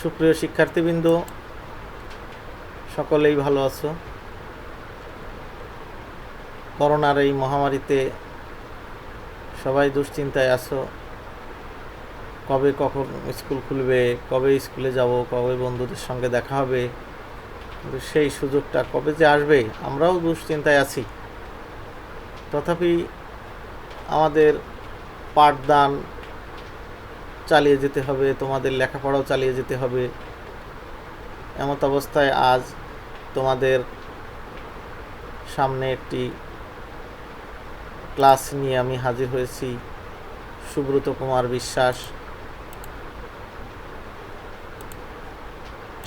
সুপ্রিয় শিক্ষার্থীবৃন্দ, সকলেই ভালো আছো। করোনার এই মহামারীতে সবাই দুশ্চিন্তায় আছো, কবে কখন স্কুল খুলবে, কবে স্কুলে যাব, কবে বন্ধুদের সঙ্গে দেখা হবে, কিন্তু সেই সুযোগটা কবে যে আসবে আমরাও দুশ্চিন্তায় আছি। তথাপি আমাদের পাঠদান চালিয়ে যেতে হবে, তোমাদের লেখাপড়াও চালিয়ে যেতে হবে। এমত অবস্থায় আজ তোমাদের সামনে একটি ক্লাস নিয়ে আমি হাজির হয়েছি। সুব্রত কুমার বিশ্বাস,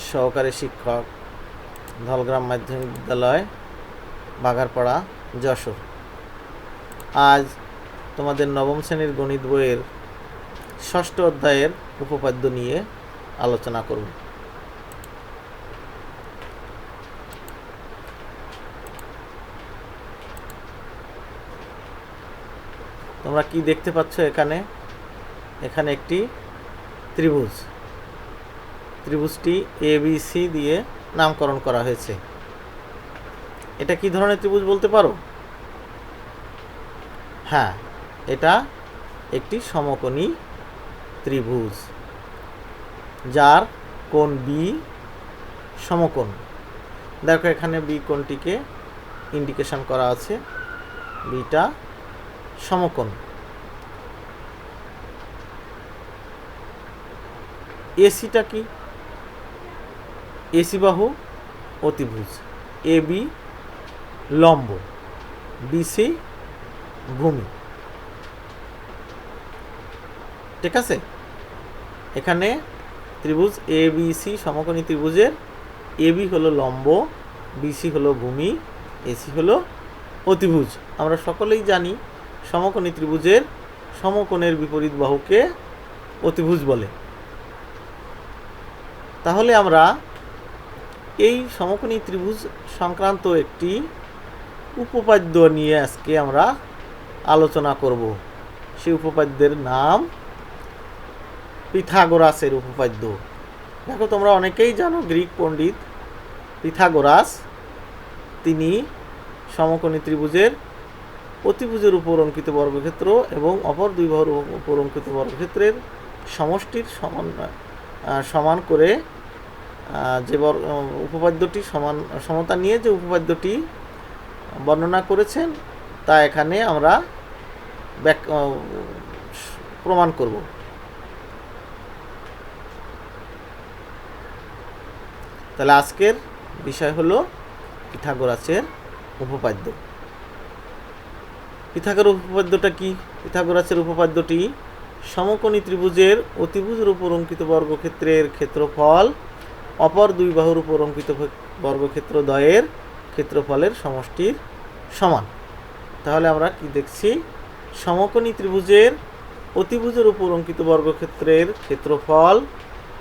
সহকারী শিক্ষক, ধলগ্রাম মাধ্যমিক বিদ্যালয়, বাঘারপাড়া, যশোর। আজ তোমাদের নবম শ্রেণীর গণিত বইয়ের ষষ্ঠ অধ্যায়ের উপপাদ্য নিয়ে আলোচনা করব। তোমরা কি দেখতে পাচ্ছ? এখানে একটি ত্রিভুজটি ABC দিয়ে নামকরণ করা হয়েছে। এটা কি ধরনের ত্রিভুজ বলতে পারো? হ্যাঁ, এটা একটি সমকোণী ত্রিভুজ যার কোণ B সমকোণ। দেখো এখানে B কোণটিকে ইন্ডিকেশন করা আছে, বিটা সমকোণ। এসিটা কি? এসি বাহু অতিভুজ, AB লম্ব, BC ভূমি। ঠিক আছে, এখানে ত্রিভুজ ABC সমকোণী ত্রিভুজের AB হলো লম্ব, BC হলো ভূমি, AC হলো অতিভুজ। আমরা সকলেই জানি সমকোণী ত্রিভুজের সমকোণের বিপরীত বাহুকে অতিভুজ বলে। তাহলে আমরা এই সমকোণী ত্রিভুজ সংক্রান্ত একটি উপপাদ্য নিয়ে আজকে আমরা আলোচনা করব। সেই উপপাদ্যের নাম পিথাগোরাসের উপপাদ্য। দেখো, তোমরা অনেকেই জানো গ্রিক পণ্ডিত পিথাগোরাস, তিনি সমকোণী ত্রিভুজের অতিভুজের উপর অঙ্কিত বর্গক্ষেত্র এবং অপর দুই বাহুর উপর অঙ্কিত বর্গক্ষেত্রের সমষ্টির সমান করে যে উপপাদ্যটি সমতা নিয়ে যে উপপাদ্যটি বর্ণনা করেছেন তা এখানে আমরা প্রমাণ করব। তাহলে আজকের বিষয় হলো পিথাগোরাসের উপপাদ্য। পিথাগোরাসের উপপাদ্যটা কি? পিথাগোরাসের উপপাদ্যটি সমকোণী ত্রিভুজের অতিভুজের উপর অঙ্কিত বর্গক্ষেত্রের ক্ষেত্রফল অপর দুই বাহুর উপর অঙ্কিত বর্গক্ষেত্র দ্বয়ের ক্ষেত্রফলের সমষ্টির সমান। তাহলে আমরা কি দেখছি? সমকোণী ত্রিভুজের অতিভুজের উপর অঙ্কিত বর্গক্ষেত্রের ক্ষেত্রফল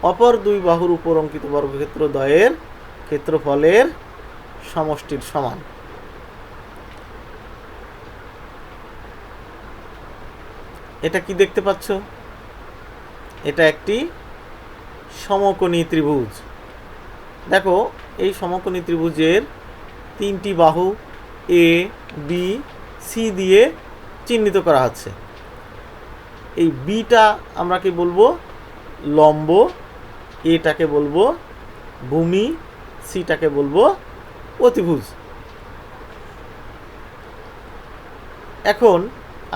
অপর দুই বাহুর উপর অঙ্কিত বর্গক্ষেত্র দ্বয়ের ক্ষেত্রফলের সমষ্টির সমান। এটা কি দেখতে পাচ্ছ? এটা একটি সমকোণী ত্রিভুজ। দেখো, এই সমকোণী ত্রিভুজের তিনটি বাহু A, B, C দিয়ে চিহ্নিত করা হচ্ছে। এই বিটা আমরা কি বলবো? লম্ব, এটাকে বলবো ভূমি, সিটাকে বলবো অতিভুজ। এখন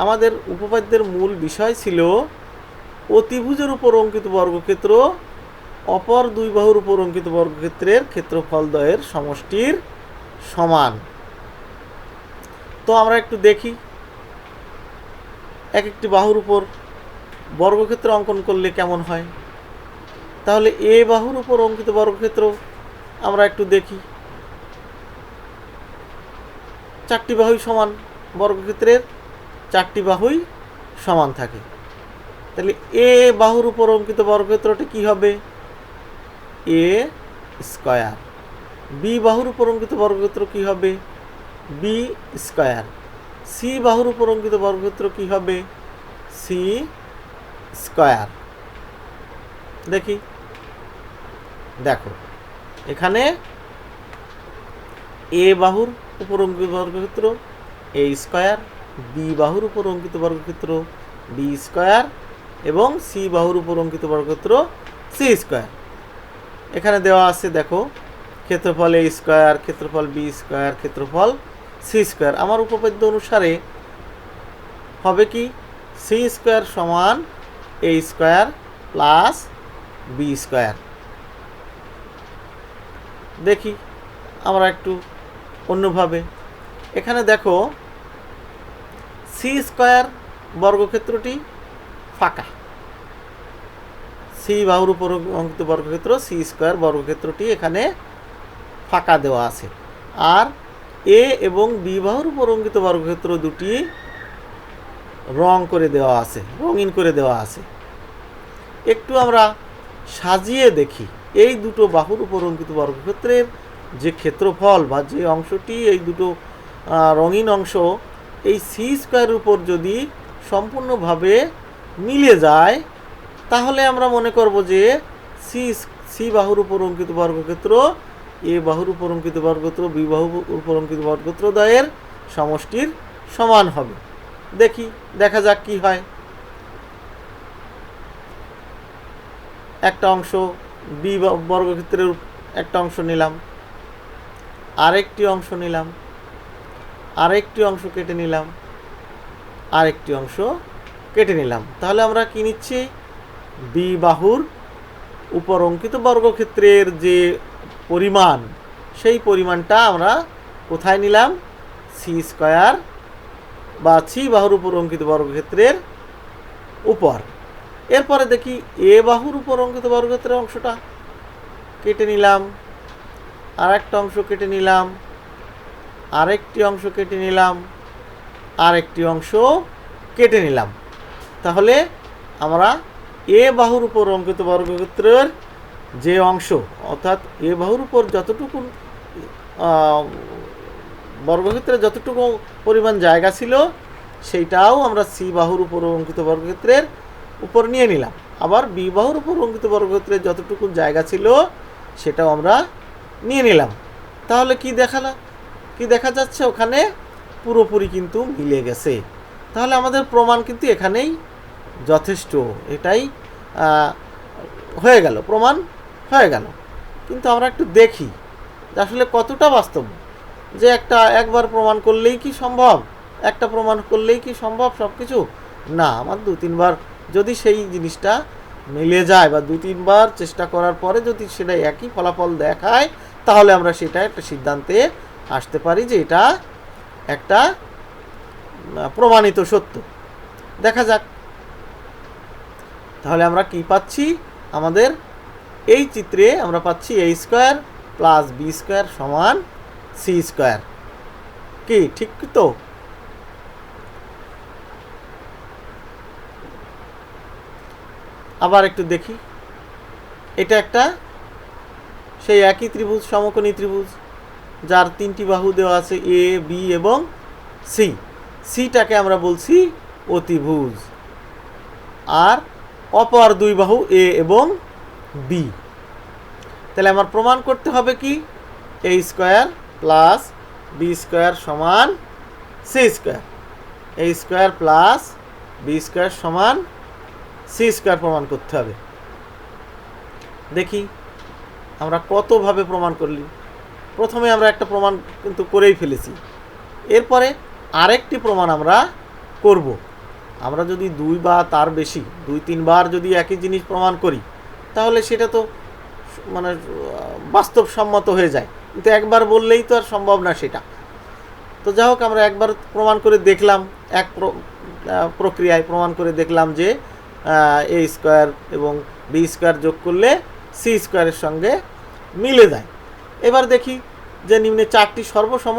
আমাদের উপপাদ্যের মূল বিষয় ছিল অতিভুজের উপর অঙ্কিত বর্গক্ষেত্র অপর দুই বাহুর উপর অঙ্কিত বর্গক্ষেত্রের ক্ষেত্রফল দ্বয়ের সমষ্টির সমান। তো আমরা একটু দেখি এক একটি বাহুর উপর বর্গক্ষেত্র অঙ্কন করলে কেমন হয়। তাহলে A বাহুর উপর অঙ্কিত বর্গক্ষেত্র আমরা একটু দেখি। চারটি বাহুই সমান, বর্গক্ষেত্রের চারটি বাহুই সমান থাকে। তাহলে A বাহুর উপর অঙ্কিত বর্গক্ষেত্রটি কি হবে? A square. B বাহুর উপর অঙ্কিত বর্গক্ষেত্র কি হবে? B square. C বাহুর উপর অঙ্কিত বর্গক্ষেত্র কি হবে? C square. দেখি দেখো এখানে এ বাহুর উপর অঙ্কিত বর্গক্ষেত্র এ স্কয়ার, বি বাহুর উপর অঙ্কিত বর্গক্ষেত্র বি স্কয়ার এবং সি বাহুর উপর অঙ্কিত বর্গক্ষেত্র সি স্কয়ার। এখানে দেওয়া আছে দেখো ক্ষেত্রফল এ স্কয়ার, ক্ষেত্রফল বি স্কয়ার, ক্ষেত্রফল সি স্কয়ার। আমার উপপাদ্য অনুসারে হবে কি সি স্কয়ার সমান এ স্কয়ার প্লাস বি স্কয়ার। দেখি আমরা একটু অন্যভাবে, এখানে দেখো সি স্কয়ার বর্গক্ষেত্রটি ফাঁকা, সি বাহুর উপর অঙ্কিত বর্গক্ষেত্র সি স্কয়ার বর্গক্ষেত্রটি এখানে ফাঁকা দেওয়া আছে, আর এ এবং বি বাহুর উপর অঙ্কিত বর্গক্ষেত্র দুটি রং করে দেওয়া আছে, রঙিন করে দেওয়া আছে। একটু আমরা সাজিয়ে দেখি এই দুটো বাহুর উপর অঙ্কিত বর্গক্ষেত্রের যে ক্ষেত্রফল বা যে অংশটি এই দুটো রঙিন অংশ এই সি স্কয়ারের উপর যদি সম্পূর্ণভাবে মিলে যায় তাহলে আমরা মনে করব যে সি বাহুর উপর অঙ্কিত বর্গক্ষেত্র এ বাহুর উপর অঙ্কিত বর্গক্ষেত্র বি বাহুর উপর অঙ্কিত বর্গক্ষেত্র দ্বয়ের সমষ্টির সমান হবে। দেখি দেখা যাক কি হয়। একটা অংশ বি বর্গক্ষেত্রের একটা অংশ নিলাম, আরেকটি অংশ নিলাম, আরেকটি অংশ কেটে নিলাম, আরেকটি অংশ কেটে নিলাম। তাহলে আমরা কি নিচ্ছি, বি বাহুর উপর অঙ্কিত বর্গক্ষেত্রের যে পরিমাণ সেই পরিমাণটা আমরা কোথায় নিলাম, সি স্কয়ার বা সি বাহুর উপর অঙ্কিত বর্গক্ষেত্রের উপর। এরপরে দেখি এ বাহুর উপর অঙ্কিত বর্গক্ষেত্রের অংশটা কেটে নিলাম, আরেকটা অংশ কেটে নিলাম, আরেকটি অংশ কেটে নিলাম, আরেকটি অংশ কেটে নিলাম। তাহলে আমরা এ বাহুর উপর অঙ্কিত বর্গক্ষেত্রের যে অংশ অর্থাৎ এ বাহুর উপর যতটুকু বর্গক্ষেত্রে যতটুকু পরিমাণ জায়গা ছিল সেইটাও আমরা সি বাহুর উপর অঙ্কিত বর্গক্ষেত্রের উপর নিয়ে নিলাম। আবার বি বাহুর উপর অঙ্কিত বর্গক্ষেত্রের যতটুকু জায়গা ছিল সেটাও আমরা নিয়ে নিলাম। তাহলে কি দেখা যাচ্ছে, ওখানে পুরোপুরি কিন্তু মিলে গেছে। তাহলে আমাদের প্রমাণ কিন্তু এখানেই যথেষ্ট, এটাই হয়ে গেল, প্রমাণ হয়ে গেল। কিন্তু আমরা একটু দেখি যে আসলে কতটা বাস্তব, যে একবার প্রমাণ করলেই কি সম্ভব, একটা প্রমাণ করলেই কি সম্ভব সব কিছু? না, আমার 2-3বার যদি সেই জিনিসটা মিলে যায় বা 2-3বার চেষ্টা করার পরে যদি সেটা একই ফলাফল দেখায় তাহলে আমরা সেটা একটা সিদ্ধান্তে আসতে পারি যে এটা একটা প্রমাণিত সত্য। দেখা যাক তাহলে আমরা কি পাচ্ছি, আমাদের এই চিত্রে আমরা পাচ্ছি এ স্কয়ার প্লাস বি স্কয়ার সমান সি স্কয়ার। কি ঠিক তো? আবার একটু দেখি, এটা একটা সেই একই ত্রিভুজ, সমকোণী ত্রিভুজ, যার 3টি বাহু দেওয়া আছে এ বি এবং সি। সিটাকে আমরা বলছি অতিভুজ, আর অপর 2 বাহু এ এবং বি। তাহলে আমার প্রমাণ করতে হবে কি, এ স্কয়ার প্লাস বি স্কয়ার সমান সি স্কয়ার, এ স্কয়ার প্লাস বি স্কয়ার সমান সি স্কয়ার প্রমাণ করতে হবে। দেখি আমরা কতভাবে প্রমাণ করলি। প্রথমে আমরা একটা প্রমাণ কিন্তু করেই ফেলেছি, এরপরে আরেকটি প্রমাণ আমরা করব। আমরা যদি 2 বা তার বেশি 2-3 বার যদি একই জিনিস প্রমাণ করি তাহলে সেটা তো মানে বাস্তবসম্মত হয়ে যায়, কিন্তু একবার বললেই তো আর সম্ভব না সেটা। তো যাই হোক, আমরা একবার প্রমাণ করে দেখলাম, এক প্রক্রিয়ায় প্রমাণ করে দেখলাম যে এ স্কয়ার এবং বি স্কয়ার যোগ করলে সি স্কয়ারের সঙ্গে মিলে যায়। এবার দেখি যে নিম্নে 4টি সর্বসম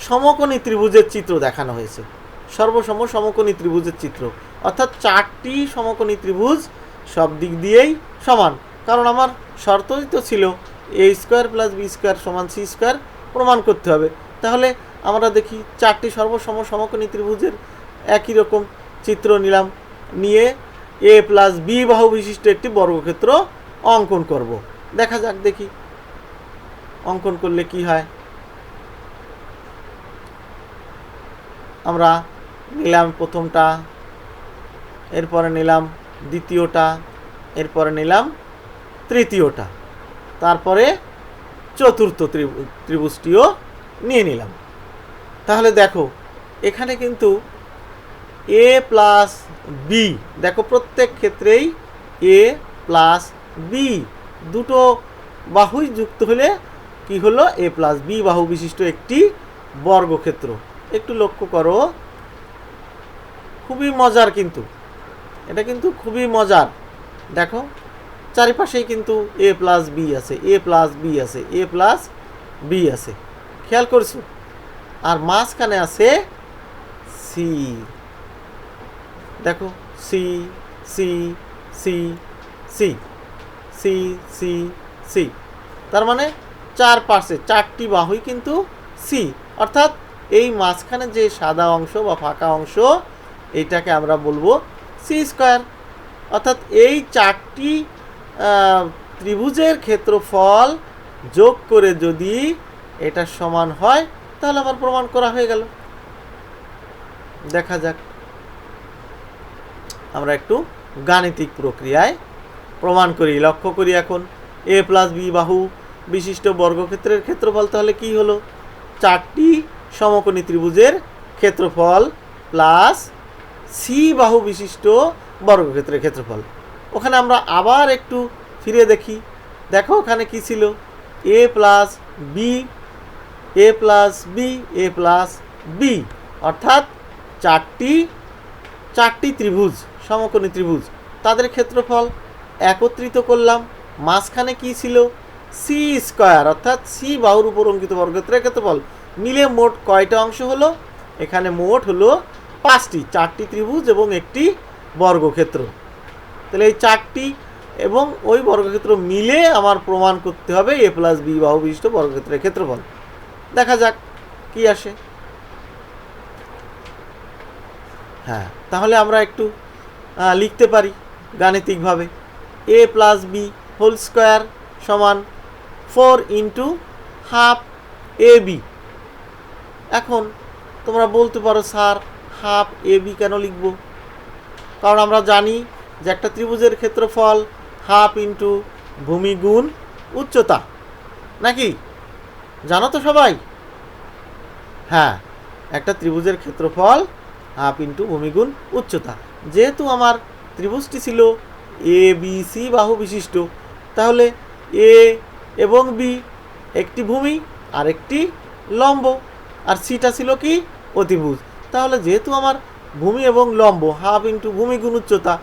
সমকোণী ত্রিভুজের চিত্র দেখানো হয়েছে। সর্বসম সমকোণী ত্রিভুজের চিত্র অর্থাৎ 4টি সমকোণী ত্রিভুজ সব দিক দিয়েই সমান, কারণ আমার শর্তই তো ছিল এ স্কয়ার প্লাস বি স্কয়ার সমান সি স্কয়ার প্রমাণ করতে হবে। তাহলে আমরা দেখি 4টি সর্বসম সমকোণী ত্রিভুজের একই রকম চিত্র নিলাম, নিয়ে এ প্লাস বি বাহু বিশিষ্ট একটি বর্গক্ষেত্র অঙ্কন করব। দেখা যাক, দেখি অঙ্কন করলে কি হয়। আমরা নিলাম প্রথমটা, এরপরে নিলাম দ্বিতীয়টা, এরপরে নিলাম তৃতীয়টা, তারপরে চতুর্থ ত্রিভুজটিও নিয়ে নিলাম। তাহলে দেখো এখানে কিন্তু এ প্লাস বি, দেখো প্রত্যেক ক্ষেত্রেই এ প্লাস বি দুটো বাহুই যুক্ত হলে কি হলো, এ প্লাস বি বাহু বিশিষ্ট একটি বর্গক্ষেত্র। একটু লক্ষ্য করো, খুবই মজার, কিন্তু এটা কিন্তু খুবই মজার। দেখো চারিপাশেই কিন্তু এ প্লাস বি আছে, এ প্লাস বি আছে, এ প্লাস বি আছে, খেয়াল করছো? আর মাঝখানে আছে সি, দেখো C C C C C C C, তার মানে চারপাশে চারটি বাহুই কিন্তু সি, অর্থাৎ এই মাঝখানে যে সাদা অংশ বা ফাঁকা অংশ এইটাকে আমরা বলবো সি স্কয়ার। অর্থাৎ এই চারটি ত্রিভুজের ক্ষেত্রফল যোগ করে যদি এটা সমান হয় তাহলে আমার প্রমাণ করা হয়ে গেল। দেখা যাক, আমরা একটু গাণিতিক প্রক্রিয়ায় প্রমাণ করি, লক্ষ্য করি। এখন এ প্লাস বি বাহু বিশিষ্ট বর্গক্ষেত্রের ক্ষেত্রফল তাহলে কি হলো, চারটি সমকোণী ত্রিভুজের ক্ষেত্রফল প্লাস সি বাহু বিশিষ্ট বর্গক্ষেত্রের ক্ষেত্রফল। ওখানে আমরা আবার একটু ফিরে দেখি, দেখো ওখানে কি ছিল, এ প্লাস বি, এ প্লাস বি, এ প্লাস বি, অর্থাৎ চারটি ত্রিভুজ, সমকোণী ত্রিভুজ, তাদের ক্ষেত্রফল একত্রিত করলাম। মাঝখানে কি ছিল, সি স্কয়ার, অর্থাৎ সি বাহুর উপর অঙ্কিত বর্গক্ষেত্রের ক্ষেত্রফল মিলে মোট কয়টা অংশ হলো, এখানে মোট হলো 5টি, 4টি ত্রিভুজ এবং একটি বর্গক্ষেত্র। তাহলে এই 4টি এবং ওই বর্গক্ষেত্র মিলে আমার প্রমাণ করতে হবে এ প্লাস বি বাহু বিশিষ্ট বর্গক্ষেত্রের ক্ষেত্রফল। দেখা যাক কি আসে। হ্যাঁ, তাহলে আমরা একটু লিখতে পারি গাণিতিকভাবে, এ প্লাস বি হোল স্কোয়ার সমান 4 ইন্টু হাফ এ বি। এখন তোমরা বলতে পারো স্যার হাফ এ বি কেন লিখব? কারণ আমরা জানি যে একটা ত্রিভুজের ক্ষেত্রফল হাফ ইন্টু ভূমি গুণ উচ্চতা, নাকি জানো তো সবাই? হ্যাঁ, একটা ত্রিভুজের ক্ষেত্রফল হাফ ইন্টু ভূমি গুণ উচ্চতা। যেহেতু আমার ত্রিভুজটি ছিল এ বি সি বাহু বিশিষ্ট, তাহলে এ এবং বি একটি ভূমি আর একটি লম্ব, আর সিটা ছিল কি অতিভুজ। তাহলে যেহেতু আমার ভূমি এবং লম্ব হাফ ইন্টু ভূমি গুণ উচ্চতা,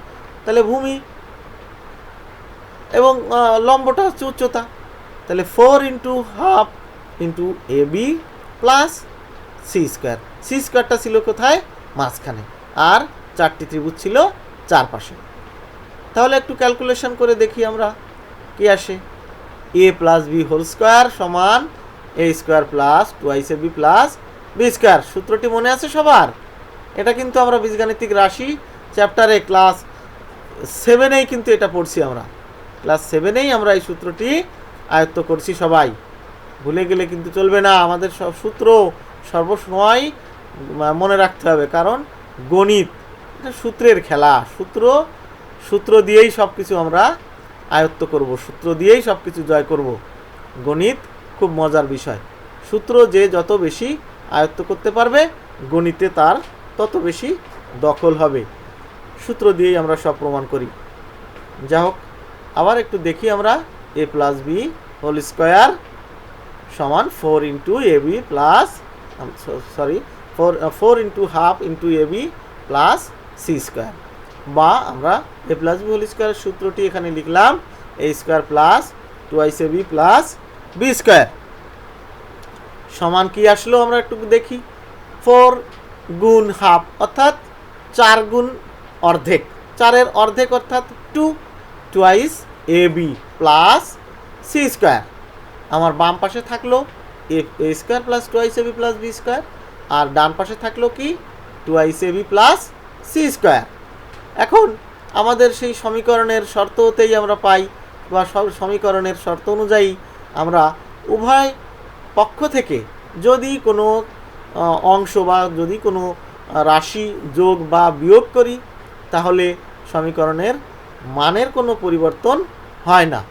তাহলে ভূমি এবং লম্বটা হচ্ছে উচ্চতা, তাহলে 4 into half into A B plus C square. C স্কোয়ারটা ছিল কোথায়, মাঝখানে, আর চারটি ত্রিভুজ ছিল চারপাশে। তাহলে একটু ক্যালকুলেশন করে দেখি আমরা কি আসে। A plus B whole square সমান A square plus 2ac B plus B square. সূত্রটি মনে আছে সবার? এটা কিন্তু আমরা বীজগাণিতিক রাশি চ্যাপ্টারে ক্লাস 7-এই কিন্তু এটা পড়ছি আমরা, ক্লাস 7-এই আমরা এই সূত্রটি আয়ত্ত করছি। সবাই ভুলে গেলে কিন্তু চলবে না, আমাদের সব সূত্র সর্বসময় মনে রাখতে হবে, কারণ গণিত এটা সূত্রের খেলা। সূত্র দিয়েই সব কিছু আমরা আয়ত্ত করব, সূত্র দিয়েই সব কিছু জয় করব। গণিত খুব মজার বিষয়, সূত্র যে যত বেশি আয়ত্ত করতে পারবে গণিতে তার তত বেশি দখল হবে। সূত্র দিয়েই আমরা সব প্রমাণ করি। যা হোক, আবার একটু দেখি আমরা, A plus B whole square সমান 4 into A B plus 4 into half into A B plus C square, বা আমরা এ প্লাস বি হোল স্কোয়ারের সূত্রটি এখানে লিখলাম A square plus 2ac B plus B square সমান কি আসলো আমরা একটু দেখি। 4 গুণ হাফ অর্থাৎ 4 গুণ অর্ধেক, 4-এর অর্ধেক অর্থাৎ 2 twice A B plus C square. আমার বাম পাশে থাকলো A square plus 2ac B plus B square, আর ডান পাশে থাকলো কি 2ac B plus C square. এখন আমাদের সেই সমীকরণের শর্ততেই আমরা পাই বা সমীকরণের শর্ত অনুযায়ী আমরা উভয় পক্ষ থেকে যদি কোনো অংশ বা যদি কোনো রাশি যোগ বা বিয়োগ করি তাহলে সমীকরণের মানের কোনো পরিবর্তন হয় না।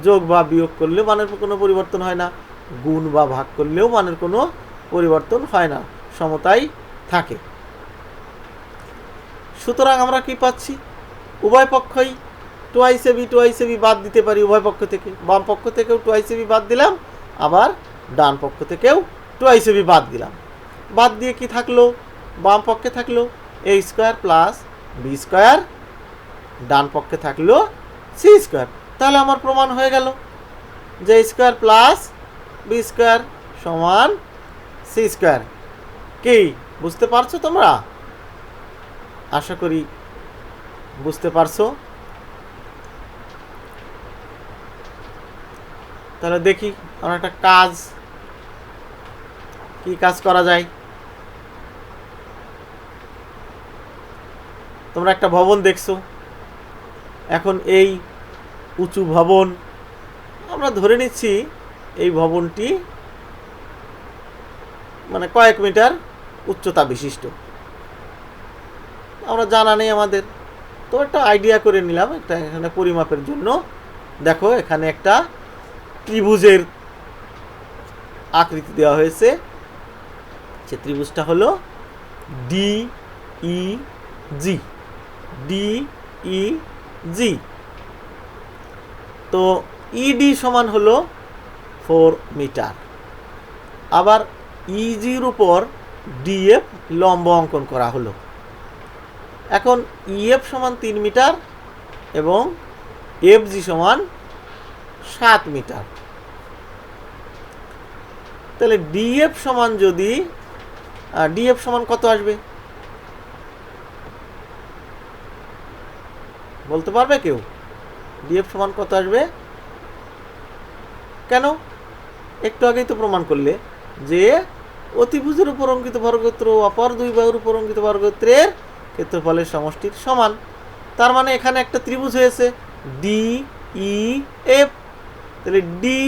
যোগ বা বিয়োগ করলেও মানের কোনো পরিবর্তন হয় না, গুণ বা ভাগ করলেও মানের কোনো পরিবর্তন হয় না, সমতাই থাকে। সুতরাং আমরা কি পাচ্ছি? উভয় পক্ষই টুয়াইস এ বি বাদ দিতে পারি। উভয় পক্ষ থেকে, বাম পক্ষ থেকেও টুয়াইস এ বি বাদ দিলাম, আবার ডান পক্ষ থেকেও টুয়াইস এ বি বাদ দিলাম। বাদ দিয়ে কি থাকলো? বাম পক্ষে থাকলো A square plus B square, ডান পক্ষে থাকলো সি স্কোয়ার। তাহলে আমার প্রমাণ হয়ে গেল যে এ স্কোয়ার প্লাস বি স্কোয়ার সমান সি স্কোয়ার। কি বুঝতে পারছো তোমরা? আশা করি বুঝতে পারছো। তাহলে দেখি আমরা একটা কাজ, কি কাজ করা যায়। তোমরা একটা ভবন দেখছো, এখন এই উঁচু ভবন, আমরা ধরে নিচ্ছি এই ভবনটি মানে কয়েক মিটার উচ্চতা বিশিষ্ট। আমরা জানা নেই আমাদের, তো একটা আইডিয়া করে নিলাম একটা এখানে পরিমাপের জন্য। দেখো এখানে একটা ত্রিভুজের আকৃতি দেওয়া হয়েছে, যে ত্রিভুজটা হলো ডি ই জি, ডি ই জি। তো ইডি সমান হলো 4 মিটার। আবার ইজির উপর ডিএফ লম্ব অঙ্কন করা হলো। এখন ইএফ সমান 3 মিটার এবং এফজি সমান 7 মিটার। তাহলে ডিএফ সমান যদি ডিএফ সমান কত আসবে বলতে পারবে কেউ? ডিএফ সমান কত আসবে? কেন? একটু আগেই তো প্রমাণ করলে যে অতিভুজের উপর অঙ্কিত বর্গক্ষেত্র অপর দুই বাহুর উপর অঙ্কিত বর্গক্ষেত্রের ক্ষেত্রফলের সমষ্টির সমান। তার মানে এখানে একটা ত্রিভুজ হয়েছে ডি ই এফ। তাহলে ডি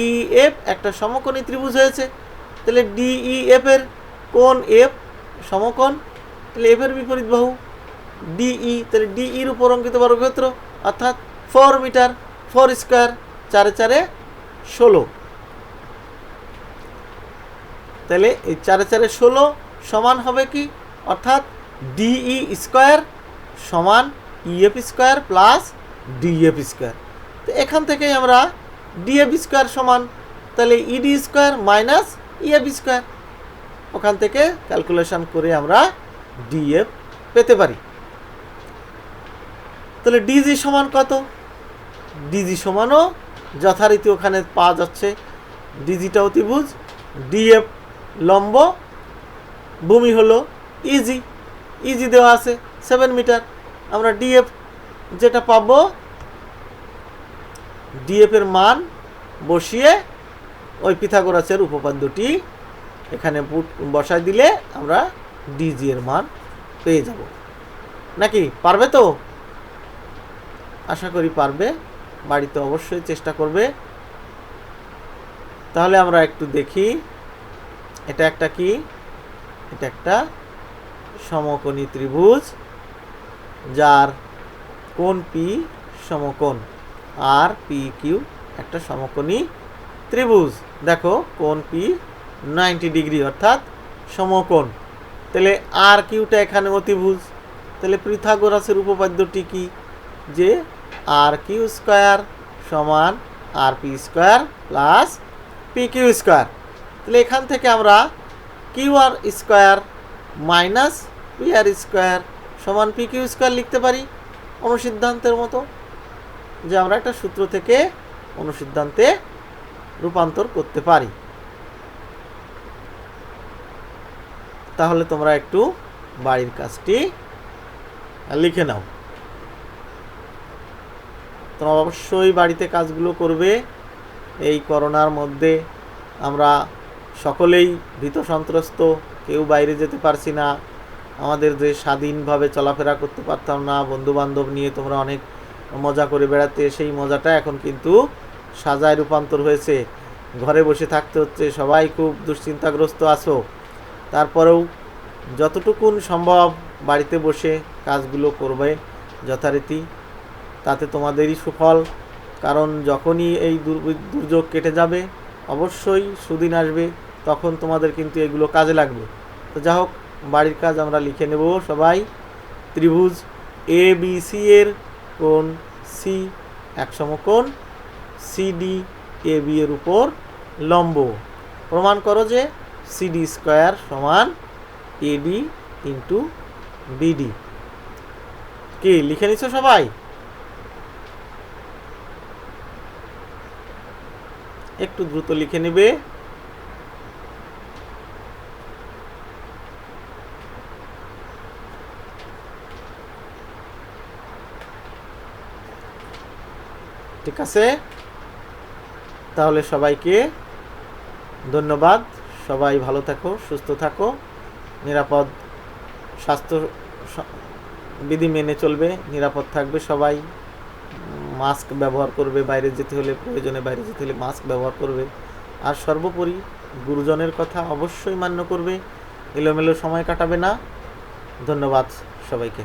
ই এফ একটা সমকোণী ত্রিভুজ হয়েছে। তাহলে ডি ই এফ এর কোণ এফ সমকোণ, তাহলে এফ এর বিপরীত বাহু ডিই। তাহলে ডিইর উপর অঙ্কিত বর্গক্ষেত্র অর্থাৎ 4 মিটার, 4 স্কোয়ার, 4 4 16। তাহলে এই 4 4 16 সমান হবে কি? অর্থাৎ ডিই স্কোয়ার সমান EF square plus DF square. তো এখান থেকেই আমরা ডিএফ স্কোয়ার সমান তাহলে ED square minus EF square, ওখান থেকে ক্যালকুলেশন করে আমরা ডিএফ পেতে পারি। তাহলে ডিজি সমান কত? ডিজি সমানও যথারীতি ওখানে পাওয়া যাচ্ছে, ডিজিটা অতিভুজ, ডিএফ লম্ব, ভূমি হলো ইজি, ইজি দেওয়া আছে 7 মিটার। আমরা ডিএফ যেটা পাবো, ডিএফ এর মান বসিয়ে ওই পিথাগোরাসের উপপাদ্যটি এখানে বসায় দিলে আমরা ডিজি এর মান পেয়ে যাব। নাকি পারবে তো? আশা করি পারবে, বাড়িতে অবশ্যই চেষ্টা করবে। তাহলে আমরা একটু দেখি, এটা একটা কি? এটা একটা সমকোণী ত্রিভুজ যার কোণ পি সমকোণ আর পি কিউ, একটা সমকোণী ত্রিভুজ। দেখো কোণ পি 90 ডিগ্রি অর্থাৎ সমকোণ। তাহলে আর কিউটা এখানে অতিভুজ। তাহলে পিথাগোরাসের উপপাদ্যটি কি? যে আর কিউ স্কোয়ার সমান R P square plus P Q square. তাহলে এখান থেকে আমরা Q R square minus P R square সমান পি কিউ স্কোয়ার লিখতে পারি অনুসিদ্ধান্তের মতো, যে আমরা একটা সূত্র থেকে অনুসিদ্ধান্তে রূপান্তর করতে পারি। তাহলে তোমরা একটু বাড়ির কাজটি লিখে নাও। তোমরা অবশ্যই বাড়িতে কাজগুলো করবে। এই করোনার মধ্যে আমরা সকলেই ভীত সন্ত্রস্ত, কেউ বাইরে যেতে পারছি না। আমাদের যে স্বাধীনভাবে চলাফেরা করতে পারতাম না, বন্ধুবান্ধব নিয়ে তোমরা অনেক মজা করে বেড়াতে, সেই মজাটা এখন কিন্তু সাজায় রূপান্তর হয়েছে। ঘরে বসে থাকতে হচ্ছে, সবাই খুব দুশ্চিন্তাগ্রস্ত আছো, তারপরেও যতটুকুন সম্ভব বাড়িতে বসে কাজগুলো করবে যথারীতি, তাতে তোমাদেরই সুফল। কারণ যখনই এই দুর্যোগ কেটে যাবে অবশ্যই সুদিন আসবে, তখন তোমাদের কিন্তু এগুলো কাজে লাগবে। তো যা হোক, বাড়ির কাজ আমরা লিখে নেব সবাই। ত্রিভুজ এ বি সি এর কোণ সি এক সমকোণ সিডি এ বি এর উপর লম্ব। প্রমাণ করো যে সিডি স্কোয়ার সমান এডি ইন্টু বিডি। কি লিখে নিছো সবাই? একটু দ্রুত লিখে নেবে। ঠিক আছে, তাহলে সবাইকে ধন্যবাদ। সবাই ভালো থাকো, সুস্থ থাকো, নিরাপদ স্বাস্থ্য বিধি মেনে চলবে, নিরাপদ থাকবে সবাই। মাস্ক ব্যবহার করবে, বাইরে যেতে হলে, প্রয়োজনে বাইরে যেতে হলে মাস্ক ব্যবহার করবে। আর সর্বোপরি গুরুজনের কথা অবশ্যই মান্য করবে, এলোমেলো সময় কাটাবে না। ধন্যবাদ সবাইকে।